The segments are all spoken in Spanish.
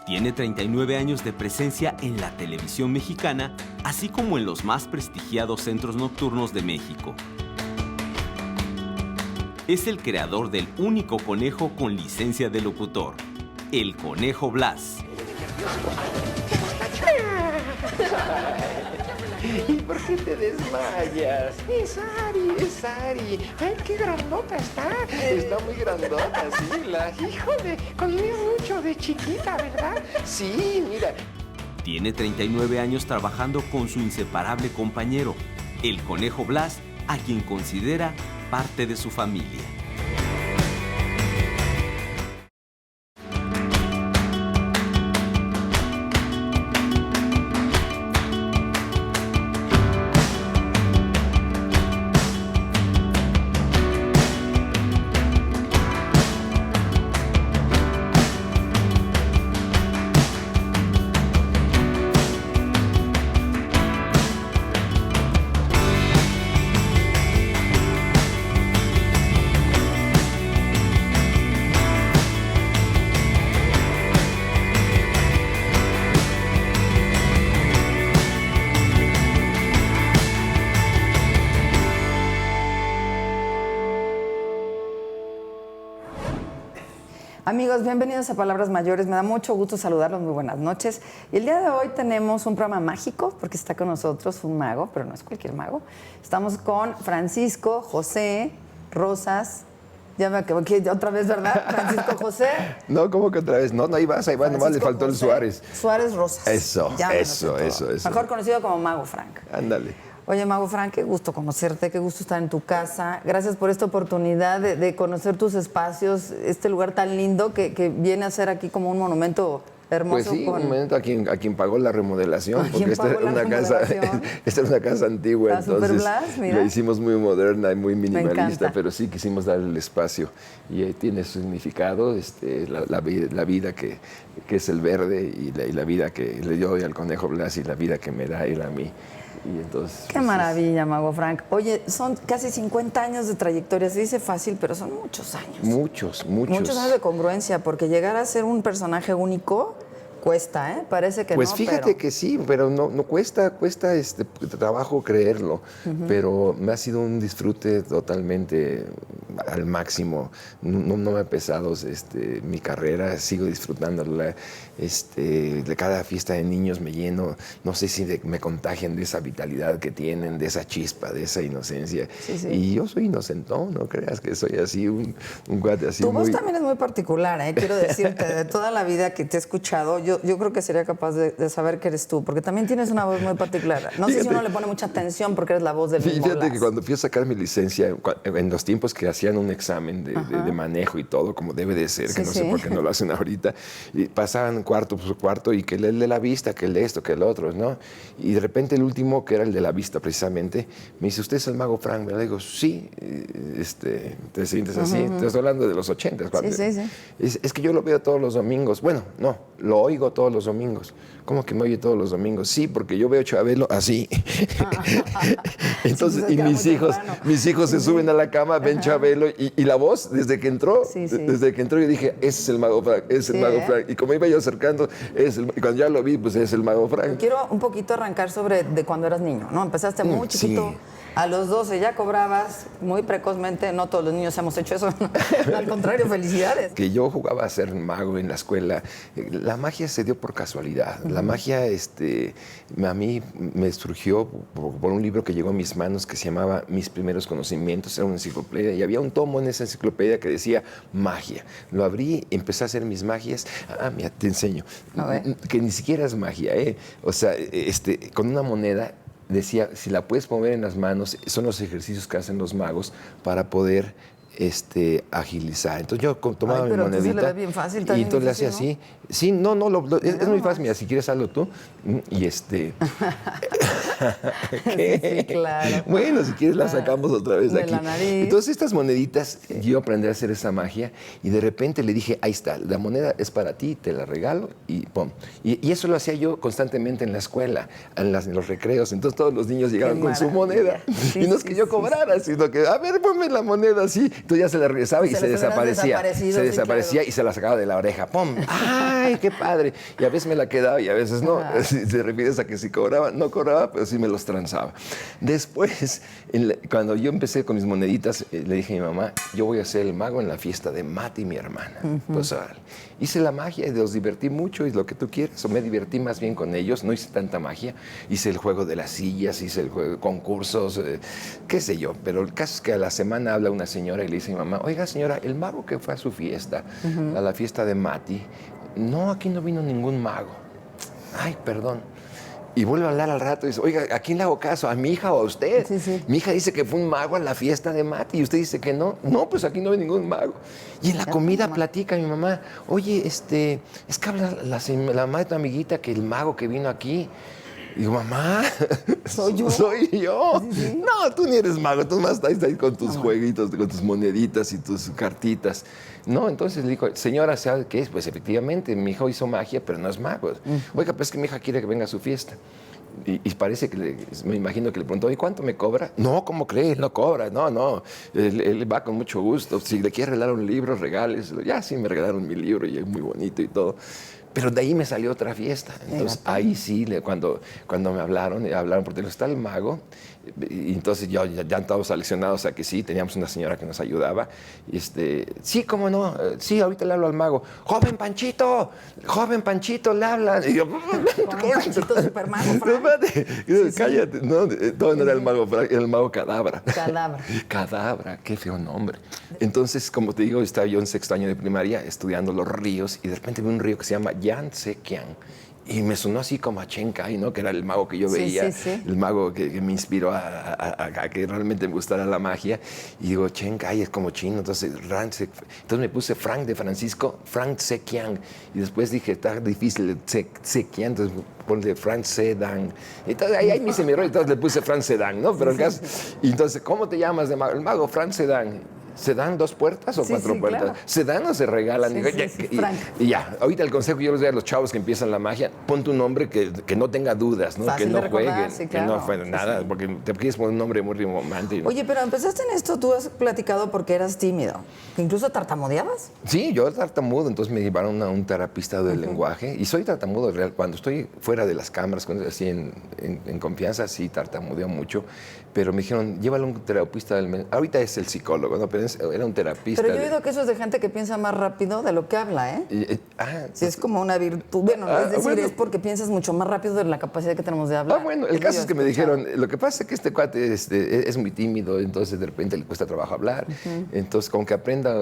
Tiene 39 años de presencia en la televisión mexicana, así como en los más prestigiados centros nocturnos de México. Es el creador del único conejo con licencia de locutor, el Conejo Blas. ¿Y por qué te desmayas? Es Ari. Ay, qué grandota está. Está muy grandota, sí. Híjole, comía mucho de chiquita, ¿verdad? Sí, mira. Tiene 39 años trabajando con su inseparable compañero, el Conejo Blas, a quien considera parte de su familia. Amigos, bienvenidos a Palabras Mayores. Me da mucho gusto saludarlos. Muy buenas noches. Y el día de hoy tenemos un programa mágico porque está con nosotros un mago, pero no es cualquier mago. Estamos con Francisco José Rosas. Ya me acabo, otra vez, ¿verdad? Francisco José. No, ¿cómo que otra vez? No, ahí vas, nomás le faltó José el Suárez. Suárez Rosas. Eso. Mejor conocido como Mago Frank. Ándale. Oye, Mago Frank, qué gusto conocerte, qué gusto estar en tu casa. Gracias por esta oportunidad de conocer tus espacios, este lugar tan lindo que viene a ser aquí como un monumento hermoso. Pues sí, un monumento a quien pagó la remodelación, porque esta era una casa antigua, la entonces Superblas, mira. la hicimos muy moderna y muy minimalista, pero sí quisimos darle el espacio y tiene su significado, la vida que es el verde y la vida que le dio hoy al Conejo Blas y la vida que me da él a mí. Y entonces, qué maravilla, Mago Frank. Oye, son casi 50 años de trayectoria. Se dice fácil, pero son muchos años. Muchos. Muchos años de congruencia, porque llegar a ser un personaje único cuesta, ¿eh? Parece que pues no, fíjate que sí, pero no cuesta trabajo creerlo, pero me ha sido un disfrute totalmente al máximo. No me ha pesado mi carrera, sigo disfrutándola. De cada fiesta de niños me lleno, no sé si me contagian de esa vitalidad que tienen, de esa chispa, de esa inocencia. Sí. Y yo soy inocentón, no creas que soy así, un cuate así. Tu voz también es muy particular, quiero decirte, de toda la vida que te he escuchado, yo creo que sería capaz de saber que eres tú, porque también tienes una voz muy particular. No sé si uno le pone mucha atención porque eres la voz del mismo Fíjate Blas. que cuando fui a sacar mi licencia, en los tiempos que hacían un examen de manejo y todo, como debe de ser, que no sé por qué no lo hacen ahorita, y pasaban cuarto por cuarto y que el de la vista, que el de esto, que el otro, ¿no? Y de repente el último, que era el de la vista precisamente, me dice, ¿usted es el Mago Frank? Le digo, sí, te sientes así. Te estoy hablando de los 80. Sí. Es que yo lo veo todos los domingos. Bueno, no, lo oigo todos los domingos. ¿Cómo que me oye todos los domingos? Sí, porque yo veo Chabelo así. Entonces, sí, pues mis hijos se suben a la cama, ven Chabelo y la voz, desde que entró, yo dije, ese es el Mago Frank, ese es el Mago Frank. Y como iba yo acercando, y cuando ya lo vi, pues es el Mago Frank. Quiero un poquito arrancar de cuando eras niño, ¿no? Empezaste muy chiquito. Sí. A los 12 ya cobrabas muy precozmente. No todos los niños hemos hecho eso. Al contrario, felicidades. Que yo jugaba a ser mago en la escuela. La magia se dio por casualidad. La magia a mí me surgió por un libro que llegó a mis manos que se llamaba Mis primeros conocimientos. Era una enciclopedia y había un tomo en esa enciclopedia que decía magia. Lo abrí, empecé a hacer mis magias. Mira, te enseño. Que ni siquiera es magia, ¿eh? O sea, con una moneda decía, si la puedes mover en las manos, son los ejercicios que hacen los magos para poder agilizar. Entonces yo tomaba mi monedita le ve bien fácil, y entonces le hacía así. Sí, no, es muy fácil. Mira, si quieres hazlo tú. Y ¿Qué? Sí, claro. Bueno, si quieres la sacamos otra vez de aquí. La nariz. Entonces estas moneditas, yo aprendí a hacer esa magia y de repente le dije, ahí está, la moneda es para ti, te la regalo y pum. Y eso lo hacía yo constantemente en la escuela, en los recreos. Entonces todos los niños llegaban con su moneda. Y no es que yo cobrara, sino que, a ver, ponme la moneda así. Entonces ya se le regresaba y se desaparecía. Se desaparecía claro. y se la sacaba de la oreja. ¡Pum! ¡Ay, qué padre! Y a veces me la quedaba y a veces no. Si te refieres a que si cobraba, no cobraba, pero sí me los transaba. Después, cuando yo empecé con mis moneditas, le dije a mi mamá, yo voy a ser el mago en la fiesta de Mati, mi hermana. Pues hice la magia y los divertí mucho y lo que tú quieras. O me divertí más bien con ellos, no hice tanta magia. Hice el juego de las sillas, hice el juego de concursos, qué sé yo. Pero el caso es que a la semana habla una señora y le dice a mi mamá, oiga señora, el mago que fue a su fiesta, a la fiesta de Mati, no, aquí no vino ningún mago. Ay, perdón. Y vuelve a hablar al rato y dice, oiga, ¿a quién le hago caso? ¿A mi hija o a usted? Sí, sí. Mi hija dice que fue un mago a la fiesta de Mati y usted dice que no. No, pues aquí no hay ningún mago. Y en la comida platica mi mamá, oye, es que habla la mamá de tu amiguita que el mago que vino aquí. Y digo, mamá, ¿soy yo? Soy yo. Sí, sí. No, tú ni eres mago, tú más estás ahí con tus jueguitos, con tus moneditas y tus cartitas. No, entonces le dijo, señora, ¿sabe qué es? Pues efectivamente, mi hijo hizo magia, pero no es mago. Oiga, pues es que mi hija quiere que venga a su fiesta. Y parece que me imagino que le preguntó, ¿y cuánto me cobra? No, ¿cómo cree? Él no cobra, no. Él va con mucho gusto. Si le quiere regalar un libro, regáleselo. Ya sí me regalaron mi libro y es muy bonito y todo. Pero de ahí me salió otra fiesta. Entonces ahí sí, cuando me hablaron por teléfono, está el mago. Y entonces ya estábamos aleccionados a que sí, teníamos una señora que nos ayudaba. Sí, cómo no, sí, ahorita le hablo al mago. ¡Joven Panchito, le hablan! Y yo, Panchito Supermago, cállate. No, no era el mago, era el mago Cadabra. Cadabra, qué feo nombre. Entonces, como te digo, estaba yo en sexto año de primaria estudiando los ríos y de repente vi un río que se llama Yansequiang. Y me sonó así como a Chen Kai, ¿no? Que era el mago que yo veía, el mago que me inspiró a que realmente me gustara la magia. Y digo, Chen Kai es como chino, entonces me puse Frank de Francisco, Frank Sequiang. Y después dije, está difícil, Sequiang, entonces ponle Frank Sedang. Entonces ahí me hice mi rollo, entonces le puse Frank Sedang, ¿no? Pero el caso, y entonces, ¿cómo te llamas de mago? El mago Frank Sedang. ¿Se dan 2 puertas o 4 puertas? Claro. ¿Se dan o se regalan? Y ya, ahorita el consejo que yo les doy a los chavos que empiezan la magia, ponte un nombre que no tenga dudas, ¿no? Fácil que no de recordar, jueguen, sí, claro. que no fue nada, porque te quieres poner un nombre muy rimbombante. Oye, pero empezaste en esto, tú has platicado porque eras tímido, que incluso tartamudeabas. Sí, yo era tartamudo, entonces me llevaron a un terapista del lenguaje, y soy tartamudo real. Cuando estoy fuera de las cámaras, cuando así en confianza, sí tartamudeo mucho, pero me dijeron, llévalo a un terapista del lenguaje. Ahorita es el psicólogo, ¿no? Pero era un terapista. Pero yo he oído que eso es de gente que piensa más rápido de lo que habla, ¿eh? Sí, es como una virtud. Bueno, es decir, es porque piensas mucho más rápido de la capacidad que tenemos de hablar. Bueno, el caso es que me dijeron, lo que pasa es que este cuate es muy tímido, entonces de repente le cuesta trabajo hablar. Entonces, con que aprenda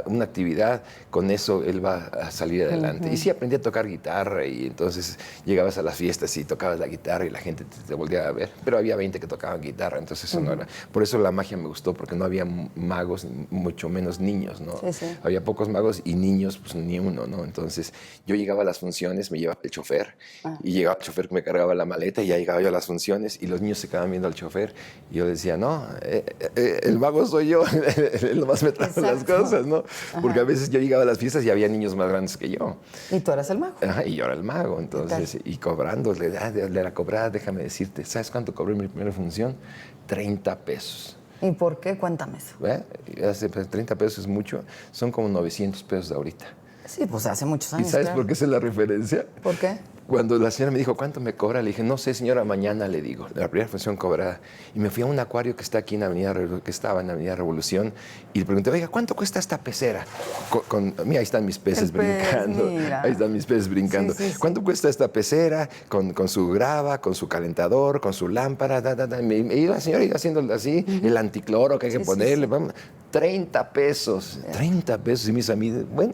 una actividad, con eso él va a salir adelante. Y sí, aprendí a tocar guitarra y entonces llegabas a las fiestas y tocabas la guitarra y la gente te volteaba a ver. Pero había 20 que tocaban guitarra, entonces eso no era. Por eso la magia me gustó, porque no había magos, mucho menos niños, ¿no? Sí. Había pocos magos y niños, pues ni uno, ¿no? Entonces yo llegaba a las funciones, me llevaba el chofer y llegaba el chofer que me cargaba la maleta y ya llegaba yo a las funciones y los niños se quedaban viendo al chofer y yo decía, no, el mago soy yo, él nomás me trajo las cosas, ¿no? Porque a veces yo llegaba a las fiestas y había niños más grandes que yo. ¿Y tú eras el mago? Y yo era el mago, entonces, y cobrando, de la cobrada, déjame decirte, ¿sabes cuánto cobré en mi primera función? 30 pesos. ¿Y por qué? Cuéntame eso. 30 pesos es mucho, son como 900 pesos de ahorita. Sí, pues hace muchos años. ¿Y sabes por qué esa es la referencia? ¿Por qué? Cuando la señora me dijo, ¿cuánto me cobra? Le dije, no sé, señora, mañana le digo. La primera función cobrada. Y me fui a un acuario que está aquí en estaba en Avenida Revolución y le pregunté, oiga, ¿cuánto cuesta esta pecera? Mira, ahí están mis peces brincando. Mira. Ahí están mis peces brincando. Sí. ¿Cuánto cuesta esta pecera? Con su grava, con su calentador, con su lámpara. Y la señora iba haciendo así, el anticloro que hay que ponerle. Vamos, 30 pesos. 30 pesos. Y mis amigos, bueno,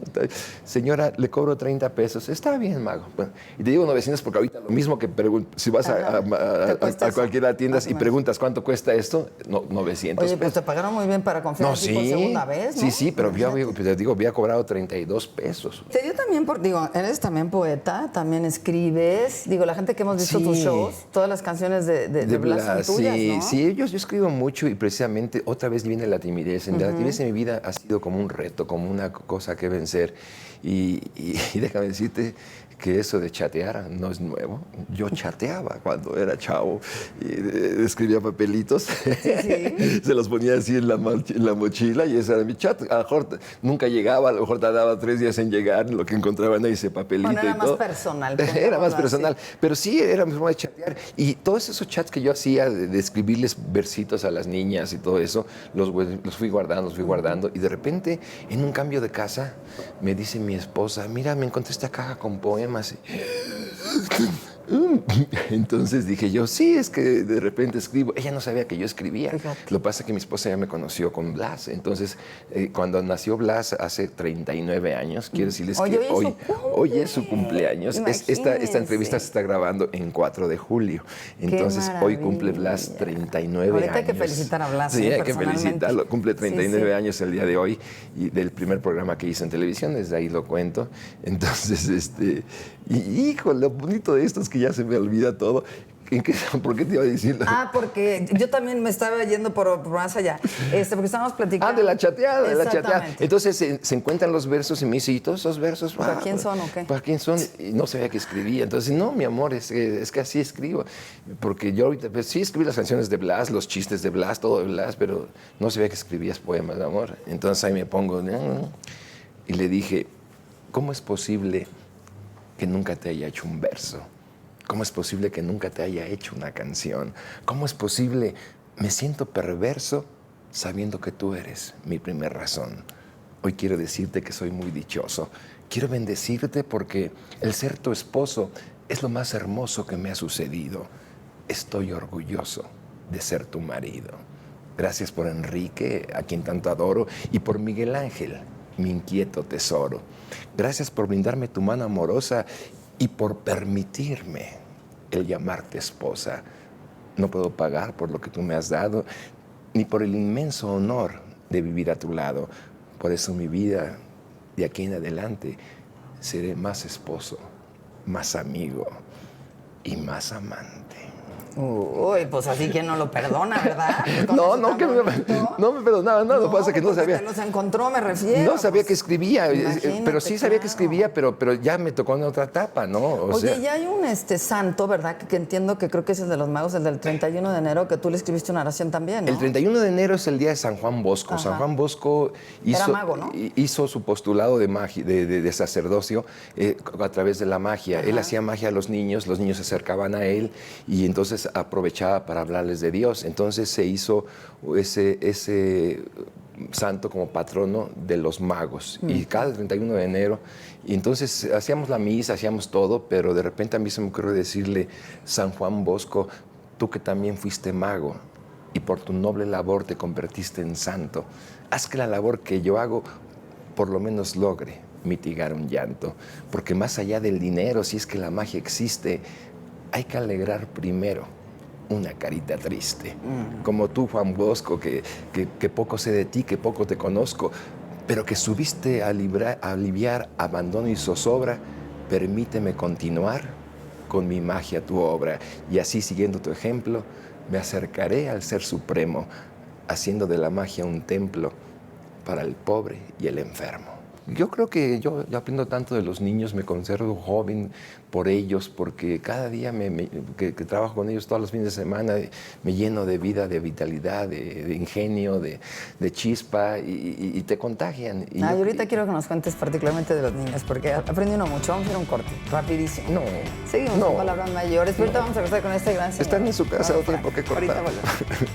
señora, le cobro 30 pesos. Está bien, mago. Bueno, y te digo 900 porque ahorita lo mismo que si vas a cualquier tienda y preguntas cuánto cuesta esto, 900 Oye, pues te pagaron muy bien para confiar en ti por segunda vez, ¿no? Sí, pero yo te digo, había cobrado 32 pesos. Te dio también eres también poeta, también escribes. Digo, la gente que hemos visto tus shows, todas las canciones de Blas son tuyas, ¿no? Sí, yo escribo mucho y precisamente otra vez viene la timidez. La timidez en mi vida ha sido como un reto, como una cosa que vencer. Y déjame decirte que eso de chatear no es nuevo. Yo chateaba cuando era chavo, y escribía papelitos, se los ponía así en la mochila y ese era mi chat. A lo mejor nunca llegaba, a lo mejor tardaba 3 días en llegar, lo que encontraban ahí ese papelito bueno, era y todo. más personal. Era más personal, pero sí era mi forma de chatear. Y todos esos chats que yo hacía de escribirles versitos a las niñas y todo eso, los fui guardando. Y de repente, en un cambio de casa, me dice mi esposa, mira, me encontré esta caja con poemas. Entonces dije yo, sí, es que de repente escribo. Ella no sabía que yo escribía. Fíjate. Lo que pasa es que mi esposa ya me conoció con Blas. Entonces, cuando nació Blas hace 39 años, quiero decirles Oye, que hoy es su cumpleaños. Esta entrevista se está grabando en 4 de julio. Entonces, hoy cumple Blas 39 años. Ahorita hay que felicitar a Blas. Sí, hay que felicitarlo. Cumple 39 sí. años el día de hoy y del primer programa que hizo en televisión, desde ahí lo cuento. Entonces, hijo, lo bonito de esto es que ya se me olvida todo. ¿Por qué te iba a decir? Porque yo también me estaba yendo por más allá. Porque estábamos platicando. De la chateada, Exactamente. Entonces se encuentran los versos y me dice, ¿y todos esos versos? ¿Para quién son o qué? ¿Para quién son? Y no sabía que escribía. Entonces, no, mi amor, es que así escribo. Porque yo ahorita, pues, sí escribí las canciones de Blas, los chistes de Blas, todo de Blas, pero no sabía que escribías poemas de amor. Entonces ahí me pongo, y le dije, ¿cómo es posible que nunca te haya hecho un verso? ¿Cómo es posible que nunca te haya hecho una canción? ¿Cómo es posible? Me siento perverso sabiendo que tú eres mi primer razón. Hoy quiero decirte que soy muy dichoso. Quiero bendecirte porque el ser tu esposo es lo más hermoso que me ha sucedido. Estoy orgulloso de ser tu marido. Gracias por Enrique, a quien tanto adoro, y por Miguel Ángel, mi inquieto tesoro. Gracias por brindarme tu mano amorosa y por permitirme el llamarte esposa. No puedo pagar por lo que tú me has dado, ni por el inmenso honor de vivir a tu lado. Por eso mi vida, de aquí en adelante, seré más esposo, más amigo y más amante. Uy, pues así que no lo perdona, ¿verdad? No me perdonaba nada, lo que pasa es que no sabía. Te los encontró, me refiero. No sabía que escribía, Imagínate, pero sí sabía que claro. escribía, pero ya me tocó en otra etapa, ¿no? Oye, ya hay un santo, ¿verdad? Que entiendo que creo que es el de los magos, el del 31 de enero, que tú le escribiste una oración también, ¿no? El 31 de enero es el día de San Juan Bosco. Ajá. San Juan Bosco Era mago, ¿no? hizo su postulado de sacerdocio a través de la magia. Ajá. Él hacía magia a los niños se acercaban a él y entonces aprovechaba para hablarles de Dios. Entonces se hizo ese santo como patrono de los magos. Y cada 31 de enero, y entonces hacíamos la misa, hacíamos todo, pero de repente a mí se me ocurrió decirle, San Juan Bosco, tú que también fuiste mago y por tu noble labor te convertiste en santo, haz que la labor que yo hago por lo menos logre mitigar un llanto, porque más allá del dinero, si es que la magia existe, hay que alegrar primero una carita triste. Como tú, Juan Bosco, que poco sé de ti, que poco te conozco, pero que subiste a aliviar abandono y zozobra, permíteme continuar con mi magia tu obra. Y así, siguiendo tu ejemplo, me acercaré al Ser Supremo, haciendo de la magia un templo para el pobre y el enfermo. Yo creo que yo aprendo tanto de los niños, me conservo joven por ellos, porque cada día que trabajo con ellos todos los fines de semana, me lleno de vida, de vitalidad, de ingenio, de chispa, y te contagian. Y ahorita quiero que nos cuentes particularmente de los niños, porque aprendí uno mucho. Vamos a ir a un corte, rapidísimo. No. Seguimos con palabras mayores, pero ahorita vamos a regresar con este gran señor. Están en su casa, no tienen por qué cortar. Ahorita volvemos.